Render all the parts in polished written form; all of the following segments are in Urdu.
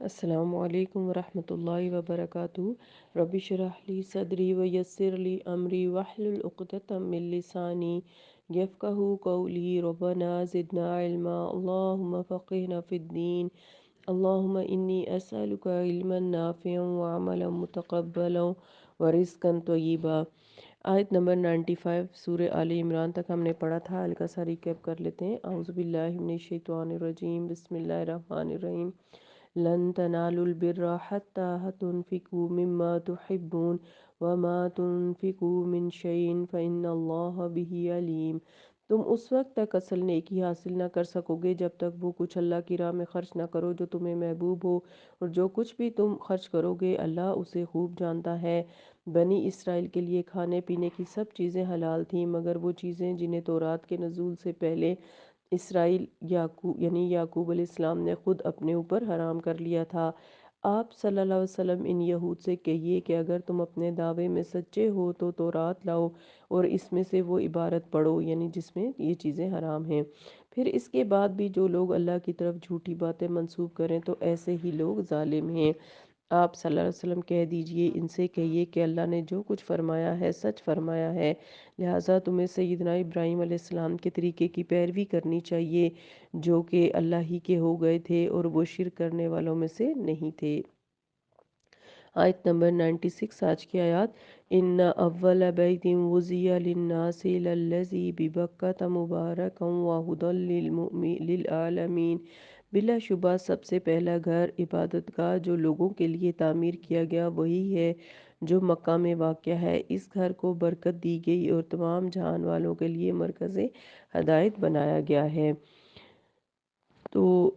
السلام علیکم ورحمۃ اللہ وبرکاتہ۔ رب اشرح لی صدری ویسر لی امری واحلل عقدۃ من لسانی یفقہوا قولی۔ ربنا زدنا علما، اللہم فقہنا فی الدین، اللہم انی اسألک علما نافعا وعملا متقبلا ورزقا طیبا۔ آیت نمبر 95 سورہ آل عمران تک ہم نے پڑھا تھا، ہلکا سا ریکیپ کر لیتے ہیں۔ اعوذ باللہ من الشیطان الرجیم، بسم اللہ الرحمن الرحیم۔ لن تنالوا البر حتى تنفقوا مما تحبون وما تنفقوا من شيء فإن الله به علیم۔ تم اس وقت تک اصل نیکی حاصل نہ کر سکو گے جب تک وہ کچھ اللہ کی راہ میں خرچ نہ کرو جو تمہیں محبوب ہو، اور جو کچھ بھی تم خرچ کرو گے اللہ اسے خوب جانتا ہے۔ بنی اسرائیل کے لیے کھانے پینے کی سب چیزیں حلال تھیں مگر وہ چیزیں جنہیں تورات کے نزول سے پہلے اسرائیل یعقوب علیہ السلام نے خود اپنے اوپر حرام کر لیا تھا۔ آپ صلی اللہ علیہ وسلم ان یہود سے کہیے کہ اگر تم اپنے دعوے میں سچے ہو تو تورات لاؤ اور اس میں سے وہ عبارت پڑھو، یعنی جس میں یہ چیزیں حرام ہیں۔ پھر اس کے بعد بھی جو لوگ اللہ کی طرف جھوٹی باتیں منسوب کریں تو ایسے ہی لوگ ظالم ہیں۔ آپ صلی اللہ علیہ وسلم کہہ دیجئے، ان سے کہیے کہ اللہ نے جو کچھ فرمایا ہے سچ فرمایا ہے، لہٰذا تمہیں سیدنا ابراہیم علیہ السلام کے طریقے کی پیروی کرنی چاہیے جو کہ اللہ ہی کے ہو گئے تھے اور وہ شرک کرنے والوں میں سے نہیں تھے۔ آیت نمبر 96 آج کی آیات۔ ان اول بیت وضع للناس للذی ببکۃ مبارکا وہدی للعالمین۔ بلا شبہ سب سے پہلا گھر عبادت گاہ جو لوگوں کے لیے تعمیر کیا گیا وہی ہے جو مکہ میں واقع ہے۔ اس گھر کو برکت دی گئی اور تمام جہان والوں کے لیے مرکز ہدایت بنایا گیا ہے۔ تو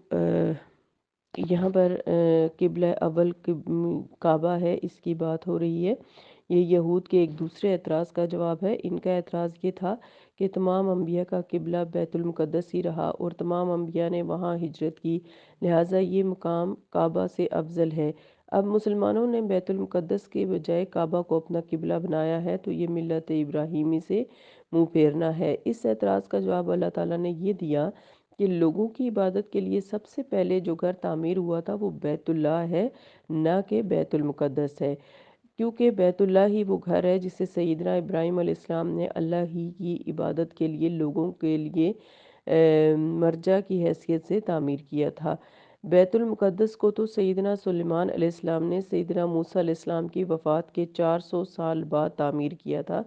یہاں پر قبلہ اول کعبہ ہے، اس کی بات ہو رہی ہے۔ یہ یہود کے ایک دوسرے اعتراض کا جواب ہے۔ ان کا اعتراض یہ تھا کہ تمام انبیاء کا قبلہ بیت المقدس ہی رہا اور تمام انبیاء نے وہاں ہجرت کی، لہٰذا یہ مقام کعبہ سے افضل ہے۔ اب مسلمانوں نے بیت المقدس کے بجائے کعبہ کو اپنا قبلہ بنایا ہے تو یہ ملت ابراہیمی سے منہ پھیرنا ہے۔ اس اعتراض کا جواب اللہ تعالیٰ نے یہ دیا کہ لوگوں کی عبادت کے لیے سب سے پہلے جو گھر تعمیر ہوا تھا وہ بیت اللہ ہے، نہ کہ بیت المقدس ہے، کیونکہ بیت اللہ ہی وہ گھر ہے جسے سیدنا ابراہیم علیہ السلام نے اللہ ہی کی عبادت کے لیے لوگوں کے لیے مرجع کی حیثیت سے تعمیر کیا تھا۔ بیت المقدس کو تو سیدنا سلیمان علیہ السلام نے سیدنا موسیٰ علیہ السلام کی وفات کے 400 سال بعد تعمیر کیا تھا۔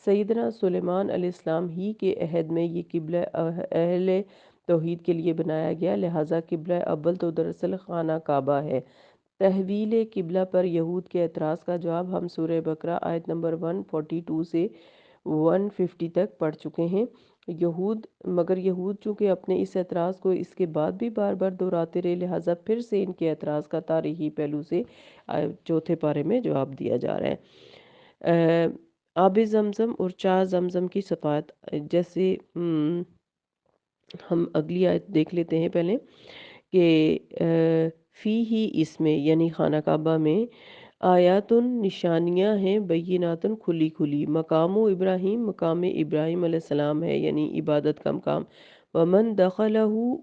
سیدنا سلیمان علیہ السلام ہی کے عہد میں یہ قبلہ اہل توحید کے لیے بنایا گیا، لہٰذا قبلہ اول تو دراصل خانہ کعبہ ہے۔ تحویل قبلہ پر یہود کے اعتراض کا جواب ہم سورہ بقرہ آیت نمبر 142 سے 150 تک پڑھ چکے ہیں۔ مگر یہود چونکہ اپنے اس اعتراض کو اس کے بعد بھی بار بار دہراتے رہے، لہٰذا پھر سے ان کے اعتراض کا تاریخی پہلو سے چوتھے پارے میں جواب دیا جا رہا ہے۔ آب زمزم اور چاہ زمزم کی صفات، جیسے ہم اگلی آیت دیکھ لیتے ہیں پہلے کہ فی ہی اس میں یعنی خانہ کعبہ میں آیاتن نشانیاں ہیں، بیناتن کھلی کھلی، مقام ابراہیم مقام ابراہیم علیہ السلام ہے یعنی عبادت کا مقام، ومن دخلہ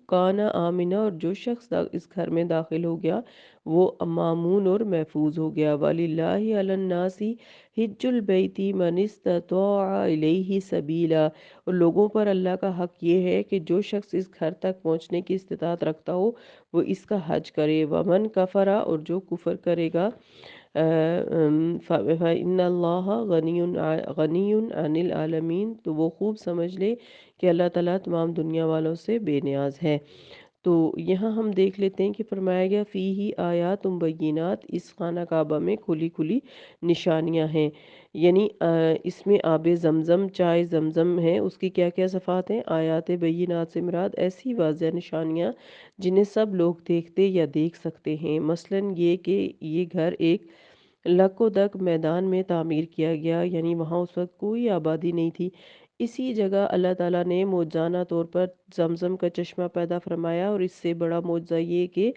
کان آمنا، اور جو شخص اس گھر میں داخل ہو گیا وہ مامون اور محفوظ ہو گیا، وَلِلَّهِ عَلَى النَّاسِ حِجُّ الْبَيْتِ مَنِ اسْتَطَاعَ إِلَيْهِ سَبِيلًا، اور لوگوں پر اللہ کا حق یہ ہے کہ جو شخص اس گھر تک پہنچنے کی استطاعت رکھتا ہو وہ اس کا حج کرے، وَمَنْ كَفَرَ، اور جو کفر کرے گا، فَإِنَّ اللَّهَ غَنِيٌّ عَنِ الْعَالَمِينَ، تو وہ خوب سمجھ لے کہ اللہ تعالیٰ تمام دنیا والوں سے بے نیاز ہے۔ تو یہاں ہم دیکھ لیتے ہیں کہ فرمایا گیا فی ہی آیات بینات، اس خانہ کعبہ میں کھلی کھلی نشانیاں ہیں، یعنی اس میں آب زمزم چائے زمزم ہے، اس کی کیا کیا صفات ہیں؟ آیات بینات سے مراد ایسی واضح نشانیاں جنہیں سب لوگ دیکھتے یا دیکھ سکتے ہیں، مثلاً یہ کہ یہ گھر ایک لک و دک میدان میں تعمیر کیا گیا، یعنی وہاں اس وقت کوئی آبادی نہیں تھی، اسی جگہ اللہ تعالیٰ نے معجزانہ طور پر زمزم کا چشمہ پیدا فرمایا، اور اس سے بڑا معجزہ یہ کہ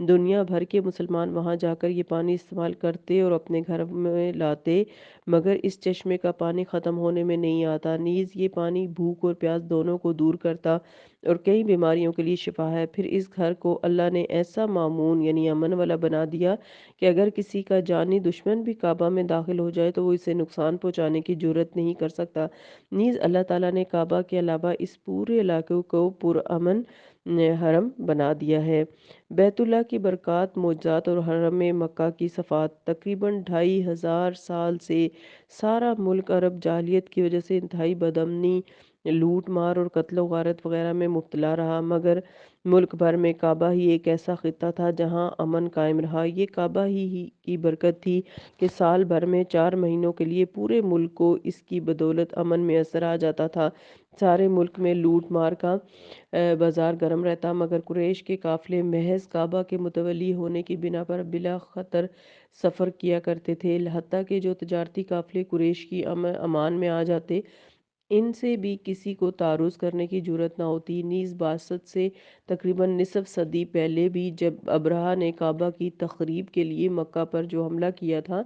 دنیا بھر کے مسلمان وہاں جا کر یہ پانی استعمال کرتے اور اپنے گھر میں لاتے، مگر اس چشمے کا پانی ختم ہونے میں نہیں آتا، نیز یہ پانی بھوک اور پیاس دونوں کو دور کرتا، اور کئی بیماریوں کے لیے شفا ہے۔ پھر اس گھر کو اللہ نے ایسا مامون یعنی امن والا بنا دیا کہ اگر کسی کا جانی دشمن بھی کعبہ میں داخل ہو جائے تو وہ اسے نقصان پہنچانے کی جرات نہیں کر سکتا۔ نیز اللہ تعالیٰ نے کعبہ کے علاوہ اس پورے علاقے کو پرامن حرم بنا دیا ہے۔ بیت اللہ کی برکات، معجزات اور حرم مکہ کی صفات تقریباً 2500 سال سے سارا ملک عرب جاہلیت کی وجہ سے انتہائی بدامنی، لوٹ مار اور قتل و غارت وغیرہ میں مبتلا رہا، مگر ملک بھر میں کعبہ ہی ایک ایسا خطہ تھا جہاں امن قائم رہا۔ یہ کعبہ ہی کی برکت تھی کہ سال بھر میں 4 مہینوں کے لیے پورے ملک کو اس کی بدولت امن میں اثر آ جاتا تھا۔ سارے ملک میں لوٹ مار کا بازار گرم رہتا، مگر قریش کے قافلے محض کعبہ کے متولی ہونے کی بنا پر بلا خطر سفر کیا کرتے تھے، حتیٰ کہ جو تجارتی قافلے قریش کی امان میں آ جاتے ان سے بھی کسی کو تعرض کرنے کی جرات نہ ہوتی۔ نیز بعثت سے تقریباً نصف صدی پہلے بھی جب ابرہہ نے کعبہ کی تخریب کے لیے مکہ پر جو حملہ کیا تھا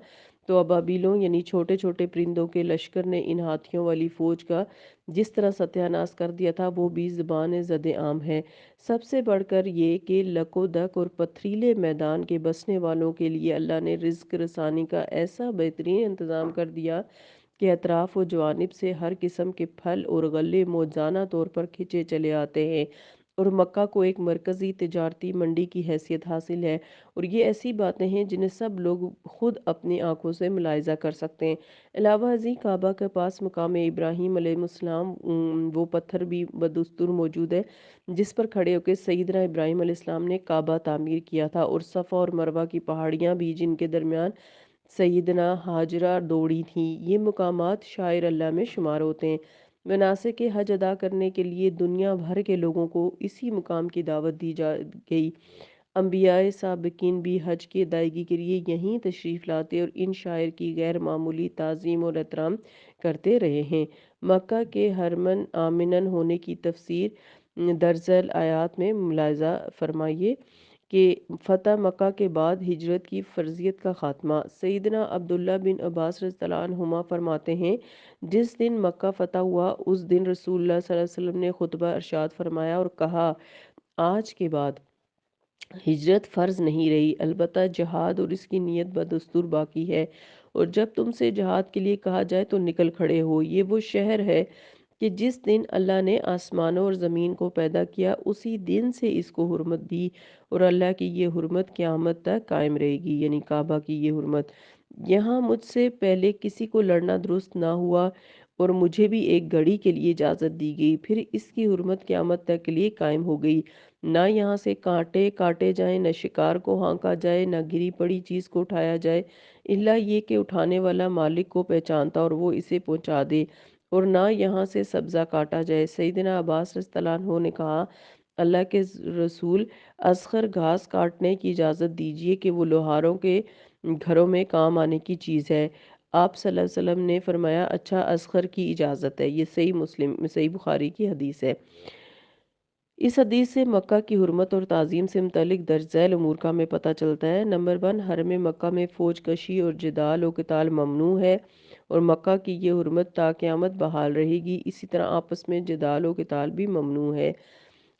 تو ابابیلوں یعنی چھوٹے چھوٹے پرندوں کے لشکر نے ان ہاتھیوں والی فوج کا جس طرح ستیہ ناش کر دیا تھا وہ بھی زبان زد عام ہے۔ سب سے بڑھ کر یہ کہ لک و دک اور پتھریلے میدان کے بسنے والوں کے لیے اللہ نے رزق رسانی کا ایسا بہترین انتظام کر دیا کہ اطراف و جوانب سے ہر قسم کے پھل اور غلے موزانہ طور پر کھنچے چلے آتے ہیں، اور مکہ کو ایک مرکزی تجارتی منڈی کی حیثیت حاصل ہے۔ اور یہ ایسی باتیں ہیں جنہیں سب لوگ خود اپنی آنکھوں سے ملاحظہ کر سکتے ہیں۔ علاوہ ازیں کعبہ کے پاس مقام ابراہیم علیہ السلام وہ پتھر بھی بدستور موجود ہے جس پر کھڑے ہو کے سیدنا ابراہیم علیہ السلام نے کعبہ تعمیر کیا تھا، اور صفا اور مروہ کی پہاڑیاں بھی جن کے درمیان سیدنا ہاجرہ دوڑی تھیں۔ یہ مقامات شاعر اللہ میں شمار ہوتے ہیں۔ مناسک حج ادا کرنے کے لیے دنیا بھر کے لوگوں کو اسی مقام کی دعوت دی گئی۔ انبیاء سابقین بھی حج کی ادائیگی کے لیے یہیں تشریف لاتے اور ان شاعر کی غیر معمولی تعظیم اور احترام کرتے رہے ہیں۔ مکہ کے حرمن آمنن ہونے کی تفسیر درذیل آیات میں ملاحظہ فرمائیے کہ فتح مکہ کے بعد ہجرت کی فرضیت کا خاتمہ۔ سیدنا عبداللہ بن عباس رضی اللہ عنہما فرماتے ہیں، جس دن مکہ فتح ہوا اس دن رسول اللہ صلی اللہ علیہ وسلم نے خطبہ ارشاد فرمایا اور کہا، آج کے بعد ہجرت فرض نہیں رہی، البتہ جہاد اور اس کی نیت بدستور باقی ہے، اور جب تم سے جہاد کے لیے کہا جائے تو نکل کھڑے ہو۔ یہ وہ شہر ہے کہ جس دن اللہ نے آسمانوں اور زمین کو پیدا کیا اسی دن سے اس کو حرمت دی، اور اللہ کی یہ حرمت قیامت تک قائم رہے گی، یعنی کعبہ کی یہ حرمت۔ یہاں مجھ سے پہلے کسی کو لڑنا درست نہ ہوا اور مجھے بھی ایک گھڑی کے لیے اجازت دی گئی، پھر اس کی حرمت قیامت تک کے لیے قائم ہو گئی۔ نہ یہاں سے کانٹے کاٹے جائیں، نہ شکار کو ہانکا جائے، نہ گری پڑی چیز کو اٹھایا جائے، الا یہ کہ اٹھانے والا مالک کو پہچانتا اور وہ اسے پہنچا دے، اور نہ یہاں سے سبزہ کاٹا جائے۔ سیدنا عباس رضی اللہ عنہ نے کہا، اللہ کے رسول، اذخر گھاس کاٹنے کی اجازت دیجیے کہ وہ لوہاروں کے گھروں میں کام آنے کی چیز ہے۔ آپ صلی اللہ علیہ وسلم نے فرمایا، اچھا اذخر کی اجازت ہے۔ یہ صحیح بخاری کی حدیث ہے۔ اس حدیث سے مکہ کی حرمت اور تعظیم سے متعلق درج ذیل امور کا ہمیں پتہ چلتا ہے۔ نمبر 1، حرم مکہ میں فوج کشی اور جدال و قتال ممنوع ہے، اور مکہ کی یہ حرمت تا قیامت بحال رہے گی۔ اسی طرح آپس میں جدال و قتال بھی ممنوع ہے۔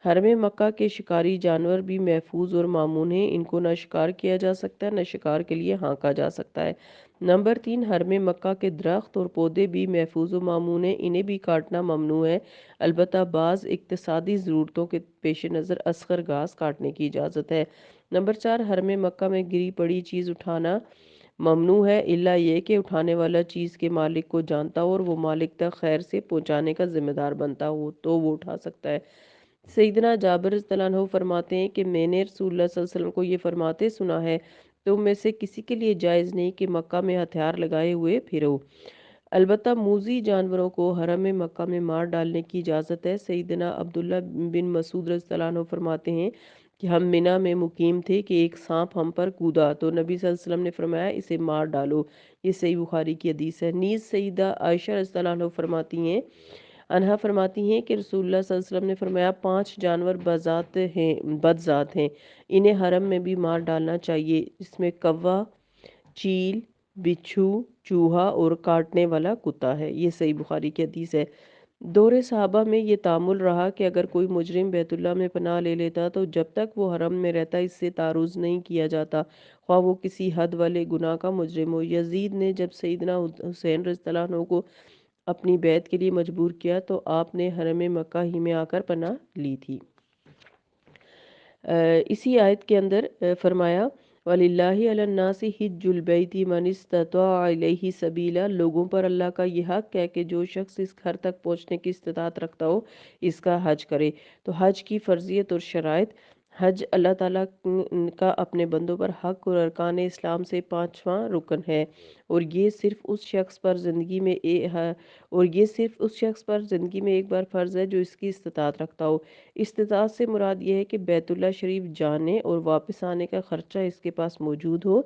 حرم مکہ کے شکاری جانور بھی محفوظ اور مامون ہیں، ان کو نہ شکار کیا جا سکتا ہے نہ شکار کے لیے ہانکا جا سکتا ہے۔ نمبر 3، حرم مکہ کے درخت اور پودے بھی محفوظ و مامون ہیں، انہیں بھی کاٹنا ممنوع ہے، البتہ بعض اقتصادی ضرورتوں کے پیش نظر اصغر گھاس کاٹنے کی اجازت ہے۔ نمبر 4، حرم مکہ میں گری پڑی چیز اٹھانا ممنوع ہے، الا یہ کہ اٹھانے والا چیز کے مالک کو جانتا ہو اور وہ مالک تک خیر سے پہنچانے کا ذمہ دار بنتا ہو تو وہ اٹھا سکتا ہے۔ سیدنا جابر رضی اللہ عنہ فرماتے ہیں کہ میں نے رسول اللہ صلی اللہ علیہ وسلم کو یہ فرماتے سنا ہے، تم میں سے کسی کے لیے جائز نہیں کہ مکہ میں ہتھیار لگائے ہوئے پھرو، البتہ موذی جانوروں کو حرم مکہ میں مار ڈالنے کی اجازت ہے۔ سیدنا عبداللہ بن مسعود رضی اللہ عنہ فرماتے ہیں کہ ہم منی میں مقیم تھے کہ ایک سانپ ہم پر کودا تو نبی صلی اللہ علیہ وسلم نے فرمایا، اسے مار ڈالو۔ یہ صحیح بخاری کی حدیث ہے۔ نیز سیدہ عائشہ رضی اللہ عنہ فرماتی ہیں کہ رسول اللہ صلی اللہ علیہ وسلم نے فرمایا، 5 جانور بدذات ہیں، انہیں حرم میں بھی مار ڈالنا چاہیے، اس میں کوا، چیل، بچھو، چوہا اور کاٹنے والا کتا ہے۔ یہ صحیح بخاری کی حدیث ہے۔ دور صحابہ میں یہ تعامل رہا کہ اگر کوئی مجرم بیت اللہ میں پناہ لے لیتا تو جب تک وہ حرم میں رہتا اس سے تعرض نہیں کیا جاتا، خواہ وہ کسی حد والے گناہ کا مجرم ہو۔ یزید نے جب سیدنا حسین رضی اللہ عنہ کو اپنی بیعت کے لیے مجبور کیا تو آپ نے حرم مکہ ہی میں آ کر پناہ لی تھی۔ اسی آیت کے اندر فرمایا وَلِلَّهِ عَلَى النَّاسِ حِجُّ الْبَيْتِ مَنِ اسْتَطَاعَ إِلَيْهِ سَبِيلًا، لوگوں پر اللہ کا یہ حق ہے کہ جو شخص اس گھر تک پہنچنے کی استطاعت رکھتا ہو اس کا حج کرے۔ تو حج کی فرضیت اور شرائط۔ حج اللہ تعالیٰ کا اپنے بندوں پر حق اور ارکان اسلام سے پانچواں رکن ہے، اور یہ صرف اس شخص پر زندگی میں ایک بار فرض ہے جو اس کی استطاعت رکھتا ہو۔ استطاعت سے مراد یہ ہے کہ بیت اللہ شریف جانے اور واپس آنے کا خرچہ اس کے پاس موجود ہو۔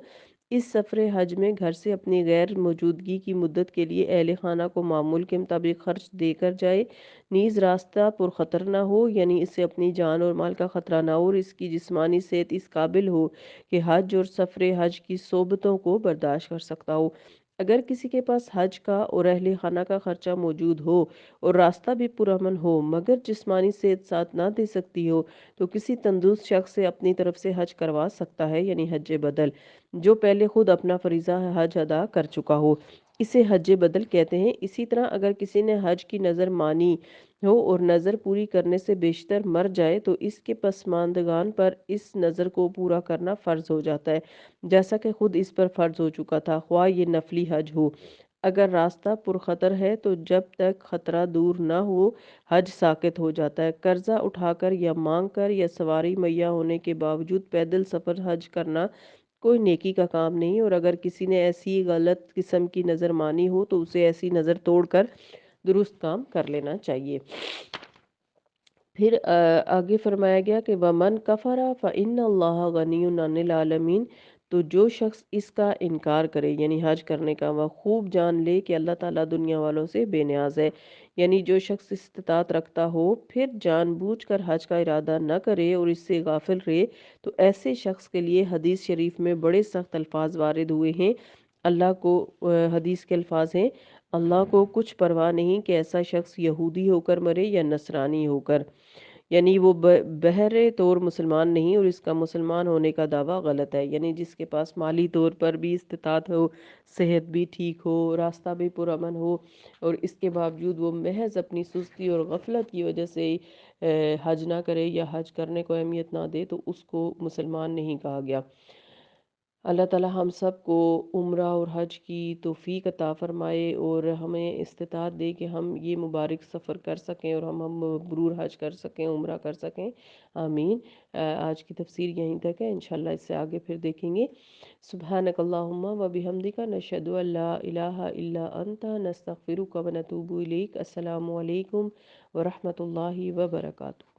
اس سفر حج میں گھر سے اپنی غیر موجودگی کی مدت کے لیے اہل خانہ کو معمول کے مطابق خرچ دے کر جائے، نیز راستہ پرخطر نہ ہو، یعنی اسے اپنی جان اور مال کا خطرہ نہ ہو، اور اس کی جسمانی صحت اس قابل ہو کہ حج اور سفر حج کی صعوبتوں کو برداشت کر سکتا ہو۔ اگر کسی کے پاس حج کا اور اہل خانہ کا خرچہ موجود ہو اور راستہ بھی پرامن ہو مگر جسمانی صحت ساتھ نہ دے سکتی ہو تو کسی تندرست شخص سے اپنی طرف سے حج کروا سکتا ہے، یعنی حج بدل، جو پہلے خود اپنا فریضہ حج ادا کر چکا ہو، اسے حج بدل کہتے ہیں۔ اسی طرح اگر کسی نے حج کی نظر مانی ہو اور نظر پوری کرنے سے بیشتر مر جائے تو اس کے پسماندگان پر اس نظر کو پورا کرنا فرض ہو جاتا ہے، جیسا کہ خود اس پر فرض ہو چکا تھا، خواہ یہ نفلی حج ہو۔ اگر راستہ پرخطر ہے تو جب تک خطرہ دور نہ ہو حج ساقط ہو جاتا ہے۔ قرضہ اٹھا کر یا مانگ کر یا سواری مہیا ہونے کے باوجود پیدل سفر حج کرنا کوئی نیکی کا کام نہیں، اور اگر کسی نے ایسی غلط قسم کی نظر مانی ہو تو اسے ایسی نظر توڑ کر درست کام کر لینا چاہیے۔ پھر آگے فرمایا گیا کہ وَمَنْ كَفَرَ فَإِنَّ اللَّهَ غَنِيٌّ عَنِ الْعَالَمِينَ، تو جو شخص اس کا انکار کرے یعنی حج کرنے کا، وہ خوب جان لے کہ اللہ تعالیٰ دنیا والوں سے بے نیاز ہے۔ یعنی جو شخص استطاعت رکھتا ہو پھر جان بوجھ کر حج کا ارادہ نہ کرے اور اس سے غافل رہے تو ایسے شخص کے لیے حدیث شریف میں بڑے سخت الفاظ وارد ہوئے ہیں۔ اللہ کو حدیث کے الفاظ ہیں، اللہ کو کچھ پرواہ نہیں کہ ایسا شخص یہودی ہو کر مرے یا نصرانی ہو کر، یعنی وہ بہرے طور مسلمان نہیں اور اس کا مسلمان ہونے کا دعویٰ غلط ہے۔ یعنی جس کے پاس مالی طور پر بھی استطاعت ہو، صحت بھی ٹھیک ہو، راستہ بھی پرامن ہو، اور اس کے باوجود وہ محض اپنی سستی اور غفلت کی وجہ سے حج نہ کرے یا حج کرنے کو اہمیت نہ دے تو اس کو مسلمان نہیں کہا گیا۔ اللہ تعالیٰ ہم سب کو عمرہ اور حج کی توفیق عطا فرمائے اور ہمیں استطاعت دے کہ ہم یہ مبارک سفر کر سکیں اور ہم مبرور حج کر سکیں، عمرہ کر سکیں، آمین۔ آج کی تفسیر یہیں تک ہے، انشاءاللہ اس سے آگے پھر دیکھیں گے۔ سبحانک اللہم و بحمدک، نشہد ان لا الہ الا انت، نستغفرک و نتوب الیک۔ السلام علیکم ورحمۃ اللہ وبرکاتہ۔